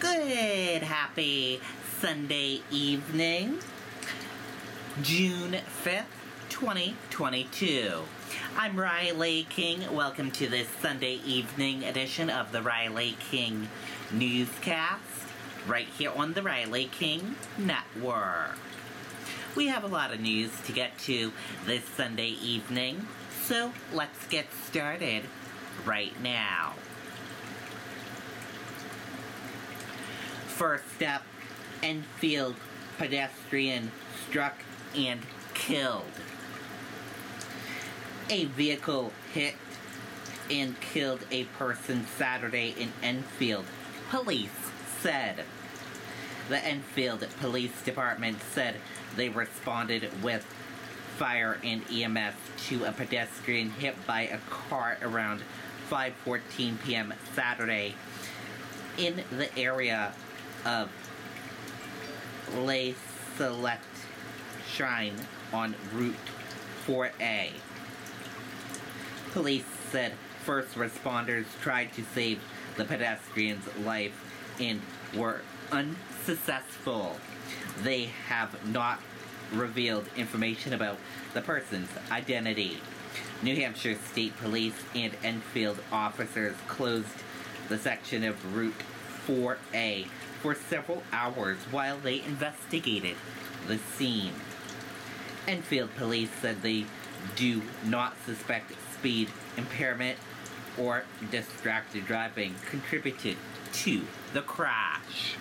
Good, happy Sunday evening, June 5th, 2022. I'm Riley King. Welcome to this Sunday evening edition of the Riley King Newscast, right here on the Riley King Network. We have a lot of news to get to this Sunday evening, so let's get started right now. First up, Enfield pedestrian struck and killed. A vehicle hit and killed a person Saturday in Enfield, police said. The Enfield Police Department said they responded with fire and EMS to a pedestrian hit by a car around 5:14 p.m. Saturday in the area of Les Select Shrine on Route 4A. Police said first responders tried to save the pedestrian's life and were unsuccessful. They have not revealed information about the person's identity. New Hampshire State Police and Enfield officers closed the section of Route 4A for several hours while they investigated the scene. Enfield police said they do not suspect speed impairment or distracted driving contributed to the crash.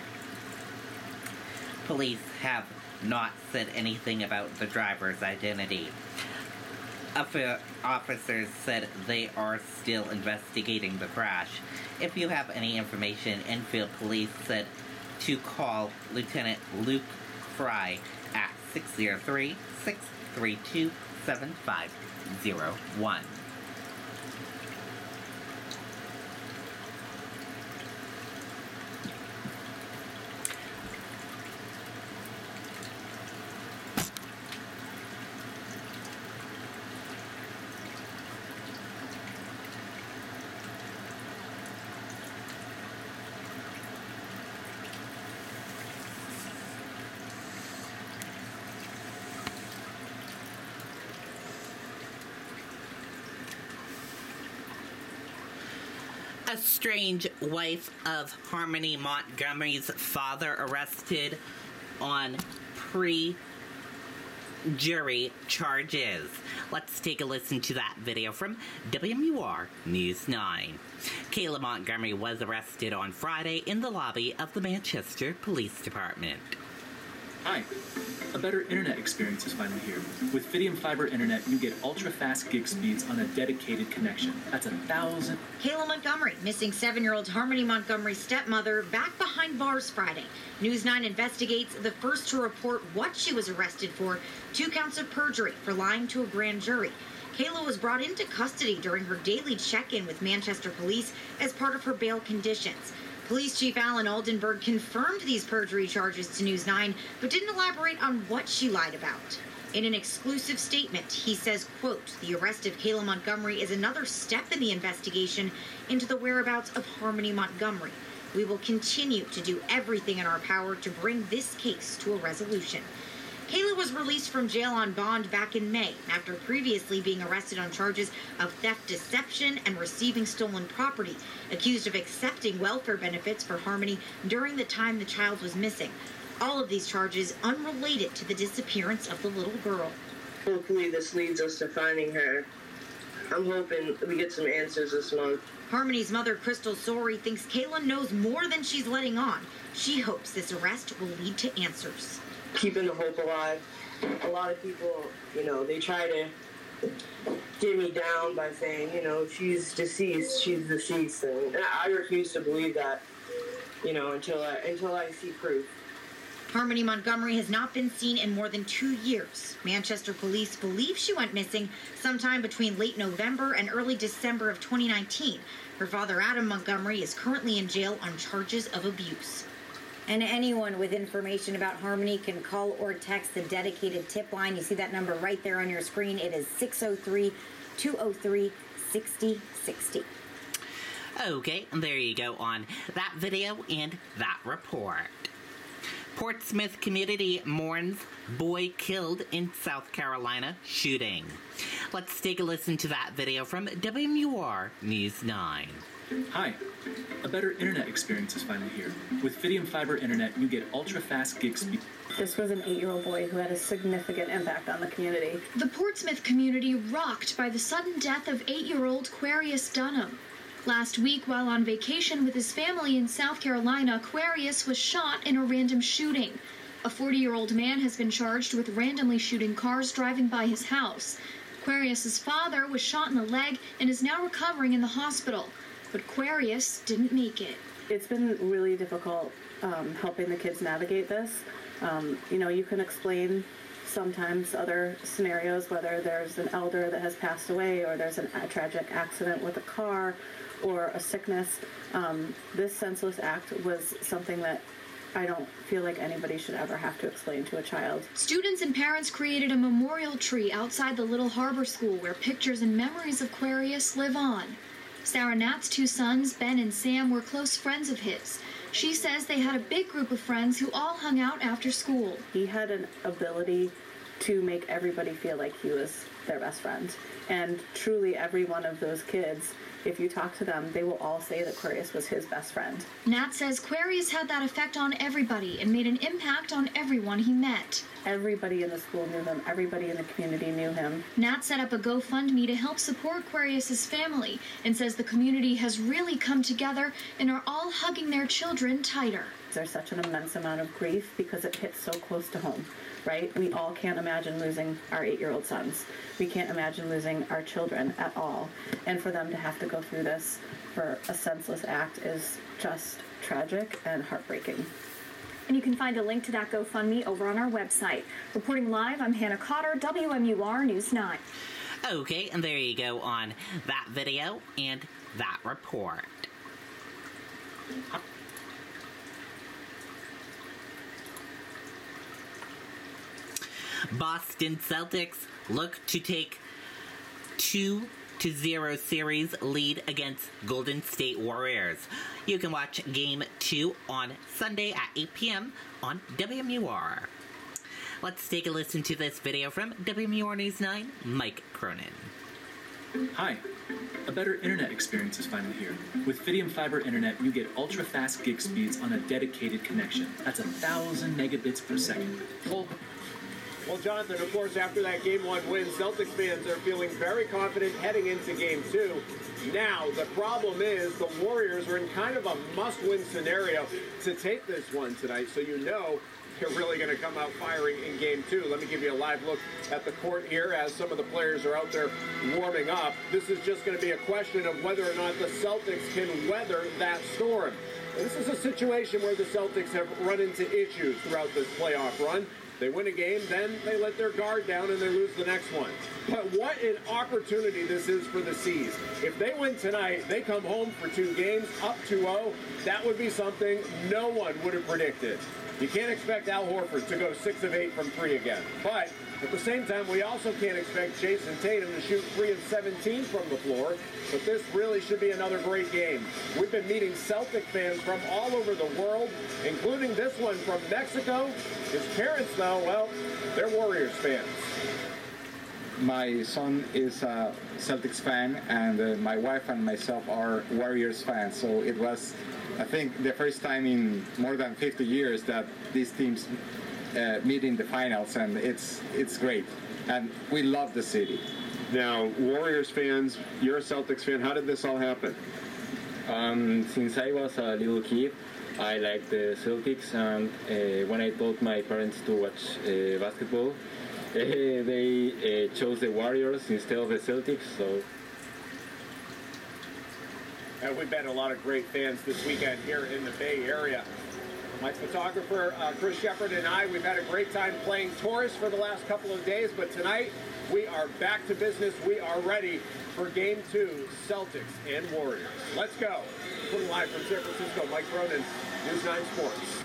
Police have not said anything about the driver's identity. Officers said they are still investigating the crash. If you have any information, Enfield Police said to call Lieutenant Luke Fry at 603-632-7501. Estranged wife of Harmony Montgomery's father arrested on pre-jury charges. Let's take a listen to that video from WMUR News 9. Kayla Montgomery was arrested on Friday in the lobby of the Manchester Police Department. Hi. A better internet experience is finally here. With Fidium Fiber Internet, you get ultra-fast gig speeds on a dedicated connection. That's 1,000... Kayla Montgomery, missing 7-year-old Harmony Montgomery's stepmother, back behind bars Friday. News 9 investigates, the first to report what she was arrested for, 2 counts of perjury for lying to a grand jury. Kayla was brought into custody during her daily check-in with Manchester Police as part of her bail conditions. Police Chief Alan Oldenburg confirmed these perjury charges to News 9, but didn't elaborate on what she lied about. In an exclusive statement, he says, quote, the arrest of Kayla Montgomery is another step in the investigation into the whereabouts of Harmony Montgomery. We will continue to do everything in our power to bring this case to a resolution. Kayla was released from jail on bond back in May after previously being arrested on charges of theft, deception, and receiving stolen property, accused of accepting welfare benefits for Harmony during the time the child was missing. All of these charges unrelated to the disappearance of the little girl. Hopefully this leads us to finding her. I'm hoping we get some answers this month. Harmony's mother, Crystal Sorey, thinks Kayla knows more than she's letting on. She hopes this arrest will lead to answers. Keeping the hope alive. A lot of people, they try to get me down by saying, she's deceased. And I refuse to believe that, until I see proof. Harmony Montgomery has not been seen in more than 2 years. Manchester police believe she went missing sometime between late November and early December of 2019. Her father, Adam Montgomery, is currently in jail on charges of abuse. And anyone with information about Harmony can call or text the dedicated tip line. You see that number right there on your screen. It is 603-203-6060. Okay, there you go on that video and that report. Portsmouth community mourns boy killed in South Carolina shooting. Let's take a listen to that video from WMUR News 9. Hi. A better internet experience is finally here. With Fidium Fiber Internet, you get ultra-fast gig speed. This was an 8-year-old boy who had a significant impact on the community. The Portsmouth community rocked by the sudden death of 8-year-old Quarius Dunham. Last week, while on vacation with his family in South Carolina, Quarius was shot in a random shooting. A 40-year-old man has been charged with randomly shooting cars driving by his house. Quarius's father was shot in the leg and is now recovering in the hospital. But Quarius didn't make it. It's been really difficult helping the kids navigate this. You can explain sometimes other scenarios, whether there's an elder that has passed away or there's a tragic accident with a car or a sickness. This senseless act was something that I don't feel like anybody should ever have to explain to a child. Students and parents created a memorial tree outside the Little Harbor School where pictures and memories of Quarius live on. Sarah Nat's two sons, Ben and Sam, were close friends of his. She says they had a big group of friends who all hung out after school. He had an ability to make everybody feel like he was their best friend. And truly every one of those kids, if you talk to them, they will all say that Quarius was his best friend. Nat says Quarius had that effect on everybody and made an impact on everyone he met. Everybody in the school knew him. Everybody in the community knew him. Nat set up a GoFundMe to help support Quarius's family and says the community has really come together and are all hugging their children tighter. There's such an immense amount of grief because it hits so close to home, right? We all can't imagine losing our 8-year-old sons. We can't imagine losing our children at all. And for them to have to go through this for a senseless act is just tragic and heartbreaking. And you can find a link to that GoFundMe over on our website. Reporting live, I'm Hannah Cotter, WMUR News 9. Okay, and there you go on that video and that report. Boston Celtics look to take 2-0 series lead against Golden State Warriors. You can watch Game 2 on Sunday at 8 p.m. on WMUR. Let's take a listen to this video from WMUR News 9, Mike Cronin. Hi. A better internet experience is finally here. With Fidium Fiber Internet, you get ultra-fast gig speeds on a dedicated connection. That's 1,000 megabits per second. Well, Jonathan, of course, after that Game 1 win, Celtics fans are feeling very confident heading into Game 2. Now, the problem is the Warriors are in kind of a must-win scenario to take this one tonight, so you know they're really going to come out firing in Game 2. Let me give you a live look at the court here as some of the players are out there warming up. This is just going to be a question of whether or not the Celtics can weather that storm. And this is a situation where the Celtics have run into issues throughout this playoff run. They win a game, then they let their guard down and they lose the next one. But what an opportunity this is for the C's. If they win tonight, they come home for 2 games, up 2-0. That would be something no one would have predicted. You can't expect Al Horford to go 6 of 8 from 3 again. But at the same time, we also can't expect Jason Tatum to shoot 3 of 17 from the floor. But this really should be another great game. We've been meeting Celtic fans from all over the world, including this one from Mexico. His parents, though, well, they're Warriors fans. My son is a Celtics fan, and my wife and myself are Warriors fans. So it was, I think, the first time in more than 50 years that these teams meet in the finals, and it's great. And we love the city. Now, Warriors fans, you're a Celtics fan. How did this all happen? Since I was a little kid, I liked the Celtics, and when I told my parents to watch basketball, they chose the Warriors instead of the Celtics. So. And we've met a lot of great fans this weekend here in the Bay Area. My photographer, Chris Shepard, and I, we've had a great time playing tourists for the last couple of days, but tonight we are back to business. We are ready for Game 2, Celtics and Warriors. Let's go. Putting live from San Francisco, Mike Cronin, News 9 Sports.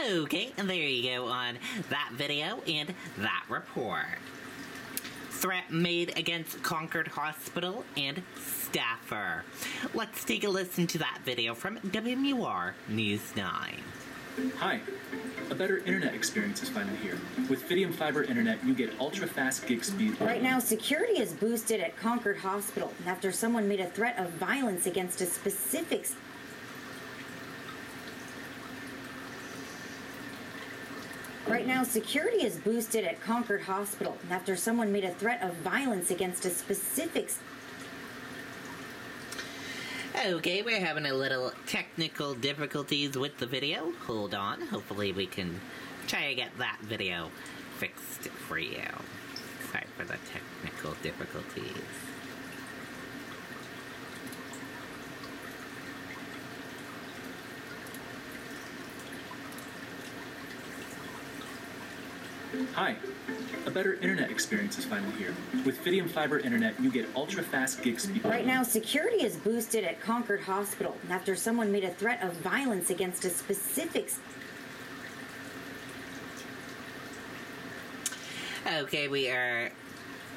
Okay, and there you go on that video and that report. threat made against Concord Hospital and staffer. Let's take a listen to that video from WMUR News 9. Hi. A better internet experience is finally here. With Fidium Fiber Internet, you get ultra-fast gig speed. Right now, security is boosted at Concord Hospital after someone made a threat of violence against a specific... Right now, security is boosted at Concord Hospital after someone made a threat of violence against a specific... Okay, we're having a little technical difficulties with the video. Hold on. Hopefully we can try to get that video fixed for you. Sorry for the technical difficulties. Hi. A better internet experience is finally here. With Fidium Fiber Internet, you get ultra-fast gig speed. Right now, security is boosted at Concord Hospital after someone made a threat of violence against a specific... Okay, we are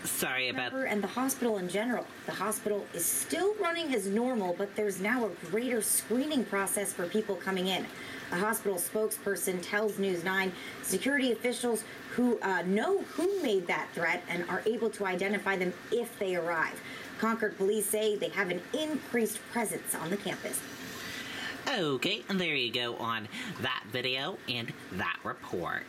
sorry about... And the hospital in general. The hospital is still running as normal, but there's now a greater screening process for people coming in. A hospital spokesperson tells News 9 security officials who know who made that threat and are able to identify them if they arrive. Concord police say they have an increased presence on the campus. Okay, and there you go on that video and that report.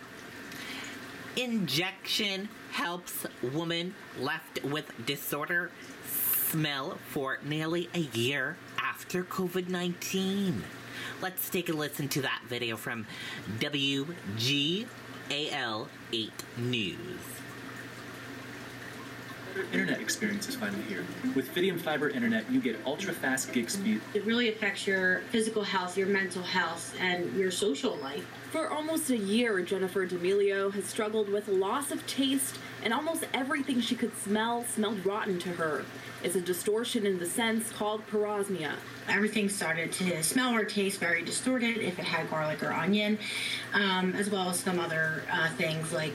Injection helps woman left with disorder smell for nearly a year after COVID-19. Let's take a listen to that video from WGAL 8 News. Internet experience is finally here. With Fidium Fiber Internet, you get ultra-fast gig speed. It really affects your physical health, your mental health, and your social life. For almost a year, Jennifer D'Amelio has struggled with loss of taste, and almost everything she could smell smelled rotten to her. It's a distortion in the sense called parosmia. Everything started to smell or taste very distorted if it had garlic or onion, as well as some other things like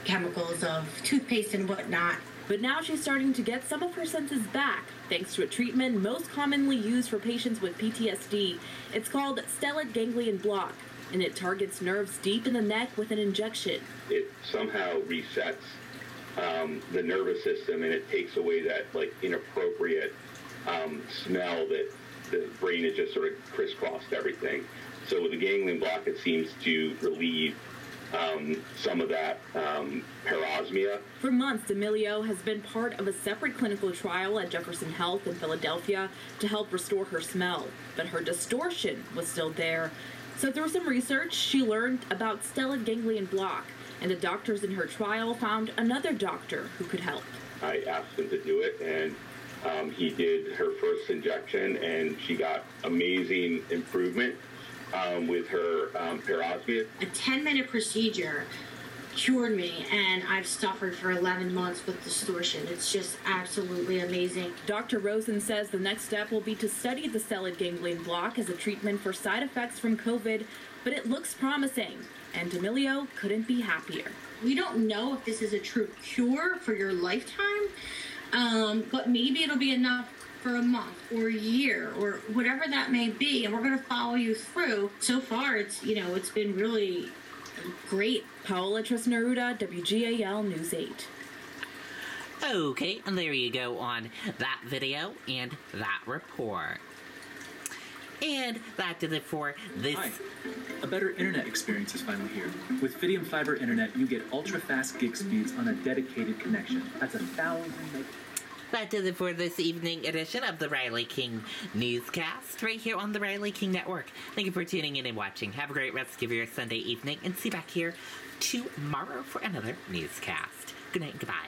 chemicals of toothpaste and whatnot. But now she's starting to get some of her senses back, thanks to a treatment most commonly used for patients with PTSD. It's called stellate ganglion block, and it targets nerves deep in the neck with an injection. It somehow resets the nervous system, and it takes away that inappropriate smell that the brain has just sort of crisscrossed everything. So with the ganglion block, it seems to relieve some of that parosmia. For months, D'Amelio has been part of a separate clinical trial at Jefferson Health in Philadelphia to help restore her smell, but her distortion was still there. So through some research, she learned about stellate ganglion block, and the doctors in her trial found another doctor who could help. I asked him to do it, and he did her first injection, and she got amazing improvement with her parosmia. A 10-minute procedure cured me, and I've suffered for 11 months with distortion. It's just absolutely amazing. Dr. Rosen says the next step will be to study the stellate ganglion block as a treatment for side effects from COVID, but it looks promising, and D'Amelio couldn't be happier. We don't know if this is a true cure for your lifetime, but maybe it'll be enough for a month or a year or whatever that may be, and we're going to follow you through. So far, it's been really great. Paola Trisnaruda, WGAL News 8. Okay, and there you go on that video and that report. And that did it for this. Hi. A better internet experience is finally here. With Fidium Fiber Internet, you get ultra-fast gig speeds on a dedicated connection. That's 1,000 meg. That did it for this evening edition of the Riley King Newscast, right here on the Riley King Network. Thank you for tuning in and watching. Have a great rest of your Sunday evening, and see you back here tomorrow for another newscast. Good night and goodbye.